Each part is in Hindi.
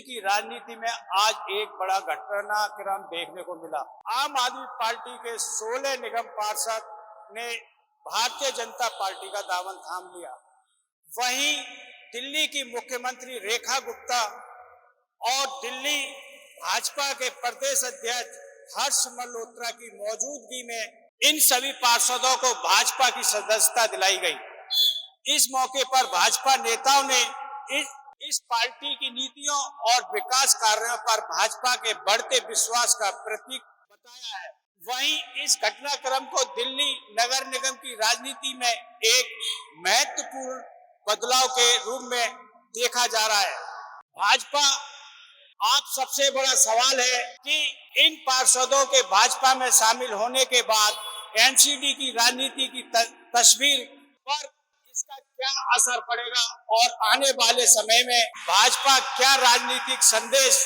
की राजनीति में आज एक बड़ा घटनाक्रम देखने को मिला। आम आदमी पार्टी के 16 निगम पार्षद ने भारतीय जनता पार्टी का दामन थाम लिया। वहीं दिल्ली की मुख्यमंत्री रेखा गुप्ता और दिल्ली भाजपा के प्रदेश अध्यक्ष हर्ष मल्होत्रा की मौजूदगी में इन सभी पार्षदों को भाजपा की सदस्यता दिलाई गई। इस मौके पर भाजपा नेताओं ने इस पार्टी की नीतियों और विकास कार्यों पर भाजपा के बढ़ते विश्वास का प्रतीक बताया है। वहीं इस घटनाक्रम को दिल्ली नगर निगम की राजनीति में एक महत्वपूर्ण बदलाव के रूप में देखा जा रहा है। भाजपा आप सबसे बड़ा सवाल है कि इन पार्षदों के भाजपा में शामिल होने के बाद एनसीडी की राजनीति की तस्वीर पर इसका क्या असर पड़ेगा और आने वाले समय में भाजपा क्या राजनीतिक संदेश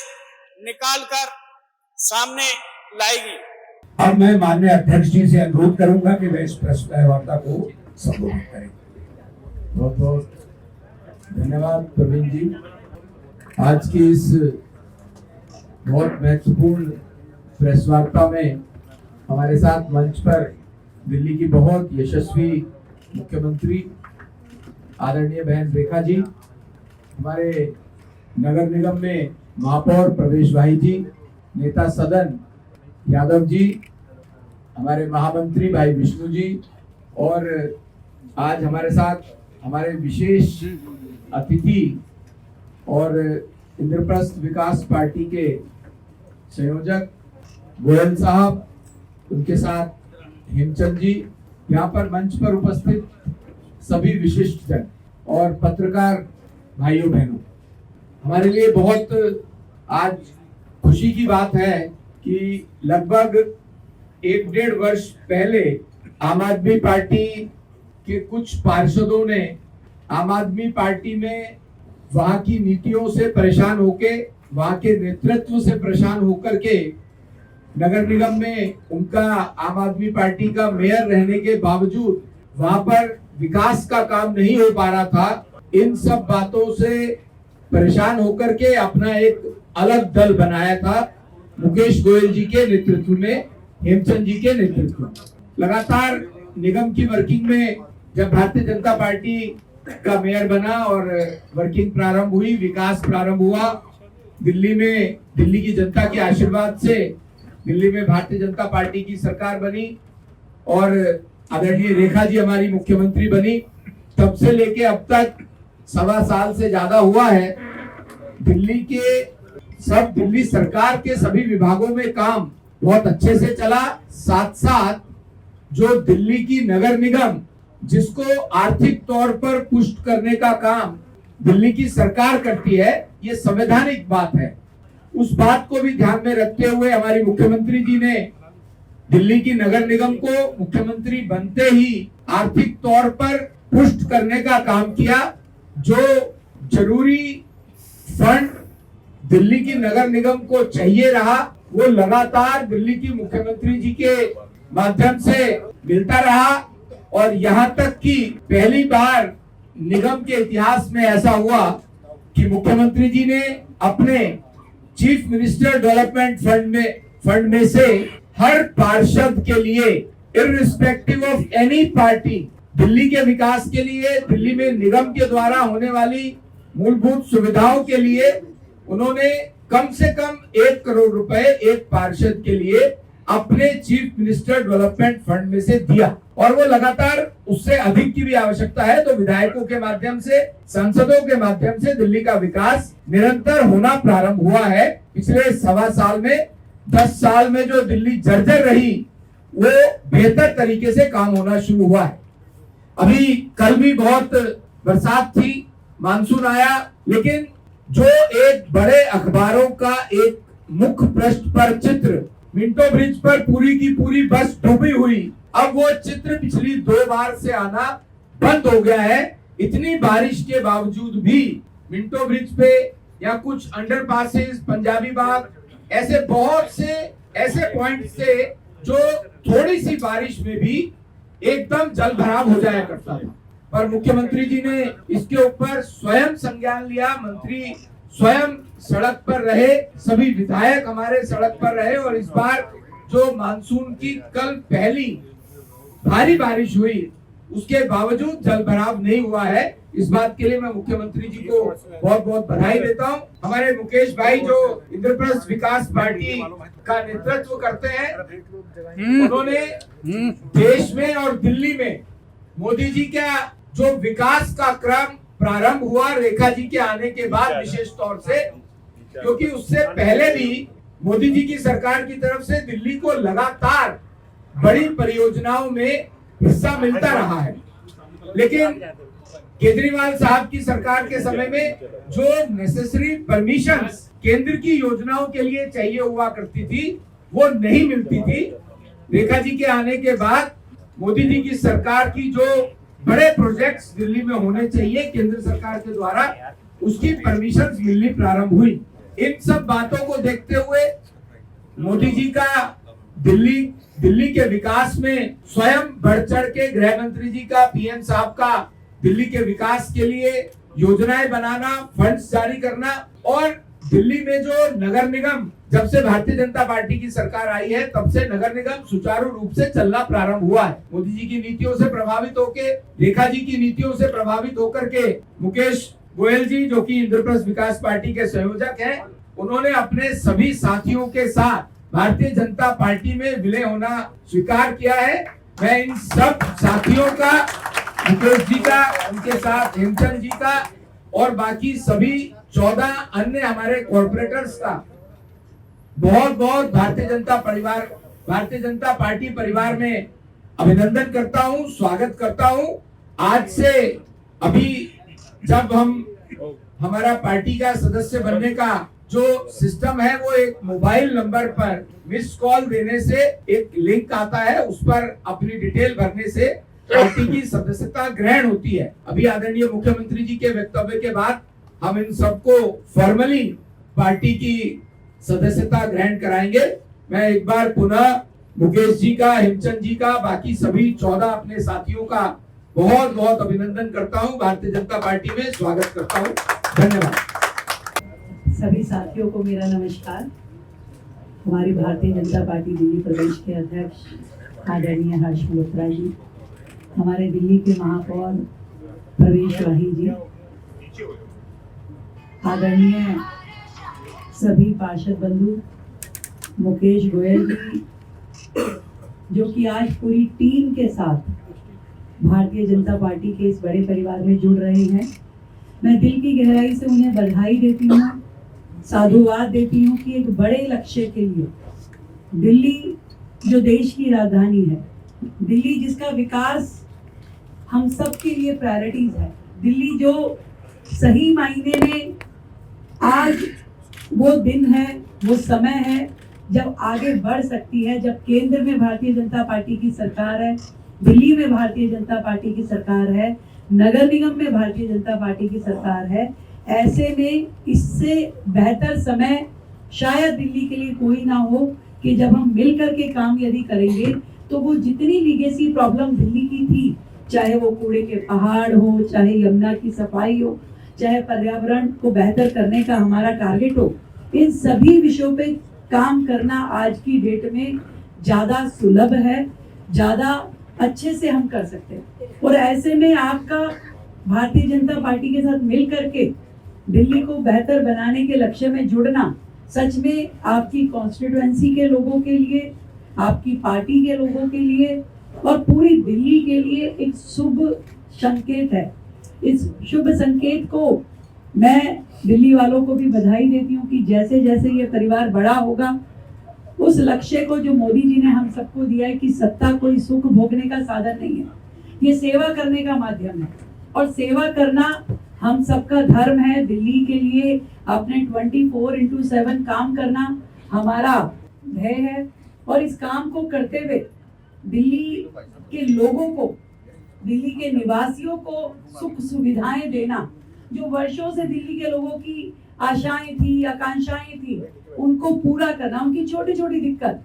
निकालकर सामने लाएगी। अब मैं माननीय अध्यक्ष जी से अनुरोध करूंगा कि वे इस प्रेस वार्ता को संबोधित करें। बहुत बहुत धन्यवाद प्रवीण जी। आज की इस बहुत महत्वपूर्ण प्रेस वार्ता में हमारे साथ मंच पर दिल्ली की बहुत यशस्वी मुख्यमंत्री आदरणीय बहन रेखा जी, हमारे नगर निगम में महापौर प्रवेश भाई जी, नेता सदन यादव जी, हमारे महामंत्री भाई विष्णु जी, और आज हमारे साथ हमारे विशेष अतिथि और इंद्रप्रस्थ विकास पार्टी के संयोजक गोयल साहब, उनके साथ हेमचंद जी, यहाँ पर मंच पर उपस्थित सभी विशिष्ट जन और पत्रकार भाइयों बहनों, हमारे लिए बहुत आज खुशी की बात है कि लगभग 1-1.5 वर्ष पहले आम आदमी पार्टी के कुछ पार्षदों ने आम आदमी पार्टी में वहां की नीतियों से परेशान होके, वहां के नेतृत्व से परेशान होकर के नगर निगम में उनका आम आदमी पार्टी का मेयर रहने के बावजूद वहां पर विकास का काम नहीं हो पा रहा था। इन सब बातों से परेशान होकर के अपना एक अलग दल बनाया था, मुकेश गोयल जी के नेतृत्व में, हेमचंद जी के नेतृत्व में। लगातार निगम की वर्किंग में जब भारतीय जनता पार्टी का मेयर बना और वर्किंग प्रारंभ हुई, विकास प्रारंभ हुआ, दिल्ली में दिल्ली की जनता के आशीर्वाद से दिल्ली में भारतीय जनता पार्टी की सरकार बनी और आदरणीय रेखा जी हमारी मुख्यमंत्री बनी। तब से लेके अब तक 1.25 साल से ज्यादा हुआ है। दिल्ली सरकार के सभी विभागों में काम बहुत अच्छे से चला। साथ साथ जो दिल्ली की नगर निगम, जिसको आर्थिक तौर पर पुष्ट करने का काम दिल्ली की सरकार करती है, ये संवैधानिक बात है। उस बात को भी ध्यान में रखते हुए हमारी मुख्यमंत्री जी ने दिल्ली की नगर निगम को मुख्यमंत्री बनते ही आर्थिक तौर पर पुष्ट करने का काम किया। जो जरूरी फंड दिल्ली की नगर निगम को चाहिए रहा, वो लगातार दिल्ली की मुख्यमंत्री जी के माध्यम से मिलता रहा और यहाँ तक कि पहली बार निगम के इतिहास में ऐसा हुआ कि मुख्यमंत्री जी ने अपने चीफ मिनिस्टर डेवलपमेंट फंड में से हर पार्षद के लिए, irrespective of any party, Delhi के विकास के लिए, दिल्ली में निगम के द्वारा होने वाली मूलभूत सुविधाओं के लिए उन्होंने कम से कम 1 करोड़ रुपए एक पार्षद के लिए अपने चीफ मिनिस्टर डेवलपमेंट फंड में से दिया। और वो लगातार उससे अधिक की भी आवश्यकता है तो विधायकों के माध्यम से, सांसदों के माध्यम से दिल्ली का विकास निरंतर होना प्रारंभ हुआ है। पिछले 1.25 साल में, 10 साल में जो दिल्ली जर्जर रही, वो बेहतर तरीके से काम होना शुरू हुआ है। अभी कल भी बहुत बरसात थी, मानसून आया, लेकिन जो एक बड़े अखबारों का एक मुख्य पृष्ठ पर चित्र, मिंटो ब्रिज पर पूरी की पूरी बस डूबी हुई, अब वो चित्र पिछली 2 बार से आना बंद हो गया है। इतनी बारिश के बावजूद भी मिंटो ब्रिज पे या कुछ अंडरपासेस, पंजाबी बाग, ऐसे बहुत से ऐसे पॉइंट से जो थोड़ी सी बारिश में भी एकदम जल भराव हो जाया करता था, पर मुख्यमंत्री जी ने इसके ऊपर स्वयं संज्ञान लिया। मंत्री स्वयं सड़क पर रहे, सभी विधायक हमारे सड़क पर रहे और इस बार जो मानसून की कल पहली भारी बारिश हुई उसके बावजूद जलभराव नहीं हुआ है। इस बात के लिए मैं मुख्यमंत्री जी को बहुत बहुत बधाई देता हूं। हमारे मुकेश भाई जो इंद्रप्रस्थ विकास पार्टी का नेतृत्व करते हैं, उन्होंने देश में और दिल्ली में मोदी जी का जो विकास का क्रम प्रारंभ हुआ रेखा जी के आने के बाद, विशेष तौर से क्योंकि उससे पहले भी मोदी जी की सरकार की तरफ से दिल्ली को लगातार बड़ी परियोजनाओं में हिस्सा मिलता रहा है, लेकिन केजरीवाल साहब की सरकार के समय में जो नेसेसरी परमिशंस केंद्र की योजनाओं के लिए चाहिए हुआ करती थी वो नहीं मिलती थी। रेखा जी के आने के बाद मोदी जी की सरकार की जो बड़े प्रोजेक्ट्स दिल्ली में होने चाहिए केंद्र सरकार के द्वारा, उसकी परमिशंस मिलनी प्रारंभ हुई। इन सब बातों को देखते हुए मोदी जी का दिल्ली के विकास में स्वयं बढ़ चढ़ के गृह मंत्री जी का, पीएम साहब का दिल्ली के विकास के लिए योजनाएं बनाना, फंड्स जारी करना और दिल्ली में जो नगर निगम, जब से भारतीय जनता पार्टी की सरकार आई है तब से नगर निगम सुचारू रूप से चलना प्रारंभ हुआ है। मोदी जी की नीतियों से प्रभावित होकर, रेखा जी की नीतियों से प्रभावित होकर के मुकेश गोयल जी जो कि इंद्रप्रस्थ विकास पार्टी के संयोजक हैं, उन्होंने अपने सभी साथियों के साथ भारतीय जनता पार्टी में विलय होना स्वीकार किया है। मैं इन सब साथियों का, मुकेश जी का, उनके साथ हेमचंद जी का और बाकी सभी 14 अन्य हमारे कॉर्पोरेटर्स का बहुत बहुत भारतीय जनता पार्टी परिवार में अभिनंदन करता हूं, स्वागत करता हूं। आज से अभी जब हमारा पार्टी का सदस्य बनने का जो सिस्टम है वो एक मोबाइल नंबर पर मिस कॉल देने से एक लिंक आता है, उस पर अपनी डिटेल भरने से पार्टी की सदस्यता ग्रहण होती है। अभी आदरणीय मुख्यमंत्री जी के वक्तव्य के बाद हम इन सबको फॉर्मली पार्टी की सदस्यता ग्रहण कराएंगे। मैं एक बार पुनः मुकेश जी का, हेमचंद जी का, बाकी सभी 14 अपने साथियों का बहुत बहुत अभिनंदन करता हूं, भारतीय जनता पार्टी में स्वागत करता हूं। धन्यवाद। सभी साथियों को मेरा नमस्कार। हमारी भारतीय जनता पार्टी दिल्ली प्रदेश के अध्यक्ष आदरणीय हर्ष मल्होत्रा जी, हमारे दिल्ली के महापौर प्रवेश वाही जी, आदरणीय सभी पार्षद बंधु, मुकेश गोयल जी जो कि आज पूरी टीम के साथ भारतीय जनता पार्टी के इस बड़े परिवार में जुड़ रहे हैं। मैं दिल की गहराई से उन्हें बधाई देती हूँ, साधुवाद देती हूँ कि एक बड़े लक्ष्य के लिए दिल्ली जो देश की राजधानी है, दिल्ली जिसका विकास हम सब के लिए प्रायोरिटीज है, दिल्ली जो सही मायने में आज वो दिन है, वो समय है जब आगे बढ़ सकती है, जब केंद्र में भारतीय जनता पार्टी की सरकार है, दिल्ली में भारतीय जनता पार्टी की सरकार है, नगर निगम में भारतीय जनता पार्टी की सरकार है। ऐसे में इससे बेहतर समय शायद दिल्ली के लिए कोई ना हो कि जब हम मिलकर के काम यदि करेंगे तो वो जितनी लीगेसी प्रॉब्लम दिल्ली की थी, चाहे वो कूड़े के पहाड़ हो, चाहे यमुना की सफाई हो, चाहे पर्यावरण को बेहतर करने का हमारा टारगेट हो, इन सभी विषयों पे काम करना आज की डेट में ज्यादा सुलभ है, ज्यादा अच्छे से हम कर सकते हैं। और ऐसे में आपका भारतीय जनता पार्टी के साथ मिल करके दिल्ली को बेहतर बनाने के लक्ष्य में जुड़ना सच में आपकी कॉन्स्टिट्यूएंसी के लोगों के लिए, आपकी पार्टी के लोगों के लिए और पूरी दिल्ली के लिए एक शुभ संकेत है। इस शुभ संकेत को मैं दिल्ली वालों को भी बधाई देती हूँ कि जैसे जैसे ये परिवार बड़ा होगा, उस लक्ष्य को जो मोदी जी ने हम सबको दिया है कि सत्ता कोई सुख भोगने का साधन नहीं है, ये सेवा करने का माध्यम है और सेवा करना हम सबका धर्म है। दिल्ली के लिए अपने 24/7 काम करना हमारा ध्येय है और इस काम को करते हुए दिल्ली के लोगों को, दिल्ली के निवासियों को सुख सुविधाएं देना, जो वर्षों से दिल्ली के लोगों की आशाएं थी, आकांक्षाएं थी, उनको पूरा करना। उनकी छोटी छोटी दिक्कत,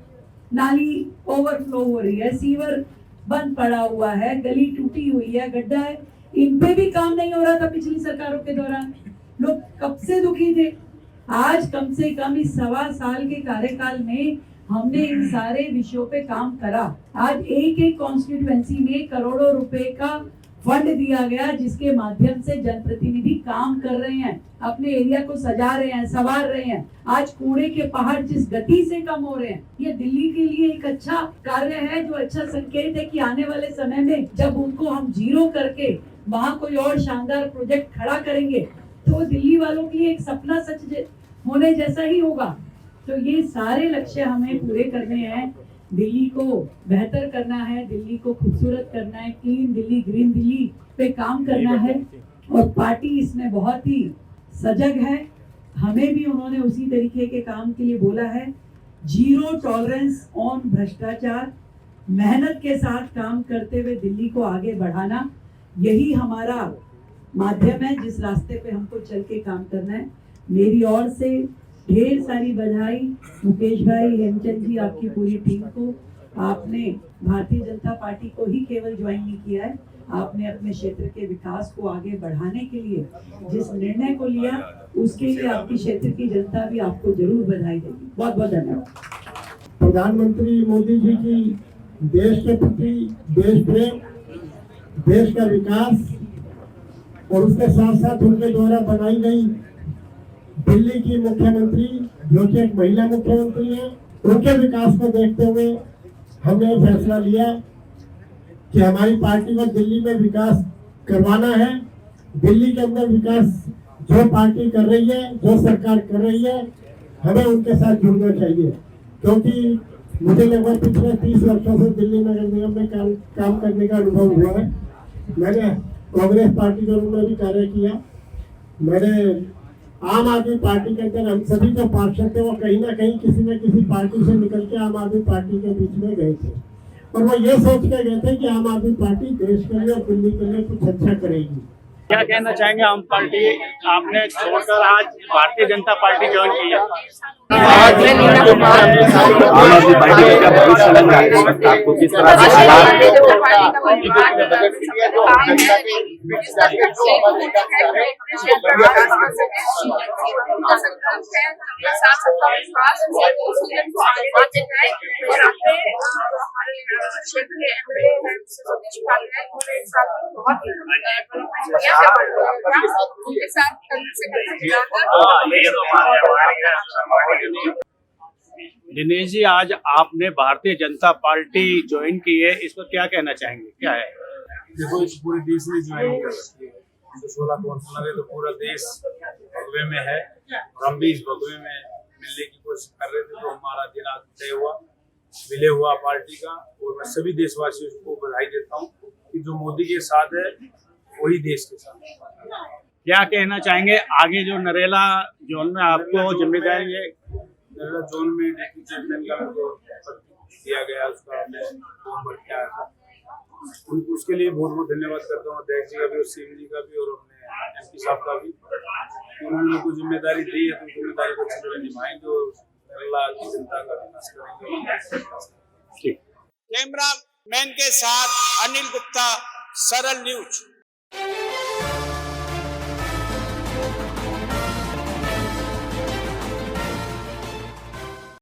नाली ओवरफ्लो हो रही है, सीवर बंद पड़ा हुआ है, गली टूटी हुई है, गड्ढा है, इन पे भी काम नहीं हो रहा था पिछली सरकारों के दौरान। लोग कब से दुखी थे। आज कम से कम इस 1.25 साल के कार्यकाल में हमने इन सारे विषयों पे काम करा। आज एक एक कॉन्स्टिट्यूएंसी में करोड़ों रुपए का फंड दिया गया, जिसके माध्यम से जनप्रतिनिधि काम कर रहे हैं, अपने एरिया को सजा रहे हैं, संवार रहे हैं। आज कूड़े के पहाड़ जिस गति से कम हो रहे हैं, ये दिल्ली के लिए एक अच्छा कार्य है, जो अच्छा संकेत है कि आने वाले समय में जब उनको हम जीरो करके वहाँ कोई और शानदार प्रोजेक्ट खड़ा करेंगे, तो दिल्ली वालों के लिए एक सपना सच होने जैसा ही होगा। तो ये सारे लक्ष्य हमें पूरे करने हैं। दिल्ली को बेहतर करना है, दिल्ली को खूबसूरत करना है, क्लीन दिल्ली, ग्रीन दिल्ली पे काम करना है, और पार्टी इसमें बहुत ही सजग है। हमें भी उन्होंने उसी तरीके के काम के लिए बोला है। जीरो टॉलरेंस ऑन भ्रष्टाचार, मेहनत के साथ काम करते हुए दिल्ली को आगे बढ़ाना, यही हमारा माध्यम है, जिस रास्ते पे हमको चल के काम करना है। मेरी ओर से ढेर सारी बधाई मुकेश भाई, हेमचंद जी, आपकी पूरी टीम को। आपने भारतीय जनता पार्टी को ही केवल ज्वाइन नहीं किया है, आपने अपने क्षेत्र के विकास को आगे बढ़ाने के लिए जिस निर्णय को लिया, उसके लिए आपकी क्षेत्र की जनता भी आपको जरूर बधाई देगी। बहुत बहुत धन्यवाद। प्रधानमंत्री मोदी जी की देश के प्रति देश प्रेम, देश का विकास और उसके साथ साथ उनके द्वारा बनाई गई दिल्ली की मुख्यमंत्री, जो कि एक महिला मुख्यमंत्री है, उनके विकास को देखते हुए हमने फैसला लिया कि हमारी पार्टी को दिल्ली में विकास करवाना है। दिल्ली के अंदर विकास जो पार्टी कर रही है, जो सरकार कर रही है, हमें उनके साथ जुड़ना चाहिए, क्योंकि मुझे लगभग पिछले 30 वर्षों से दिल्ली नगर निगम में काम करने का अनुभव हुआ है। मैंने कांग्रेस पार्टी के रूप में भी कार्य किया। मैंने आम आदमी पार्टी के अंदर हम सभी जो पार्षद थे, वो कहीं ना कहीं किसी न किसी पार्टी से निकल के आम आदमी पार्टी के बीच में गए थे, और वो ये सोच के गए थे कि आम आदमी पार्टी देश के लिए और दिल्ली के लिए कुछ अच्छा करेगी। क्या कहना चाहेंगे? आम पार्टी आपने छोड़कर आज भारतीय जनता पार्टी ज्वाइन की है। आम आदमी पार्टी का भविष्य लग रहा है, आपको किस तरह से दिनेश जी, आज आपने भारतीय जनता पार्टी ज्वाइन की है, इस पर क्या कहना चाहेंगे? क्या है? देखो, इस पूरे देश में ज्वाइन कर सकती है। 16 काउंसिलर है, तो पूरा देश भगवे में है, और हम भी इस भगवे में मिलने की कोशिश कर रहे थे। तो हमारा दिन आज तय हुआ, विलय हुआ पार्टी का, और मैं सभी देशवासियों को बधाई देता हूँ कि जो मोदी के साथ है वही देश के साथ है। क्या कहना चाहेंगे? आगे जो नरेला जोन में आपको जिम्मेदारी है, नरेला जोन में डिप्टी चेयरमैन का दिया गया, उसका मैं फॉर्म भर के आया था। उसके लिए बहुत बहुत धन्यवाद करता हूँ अध्यक्ष जी का भी, और सीएम जी का भी, और अपने एमपी साहब का भी। उन्होंने मेरे को जिम्मेदारी दी है, तो जिम्मेदारी को अच्छी तरह निभाएंगे और नरेला की जनता का विकास करेंगे। कैमरा मैन के साथ अनिल गुप्ता, सरल न्यूज।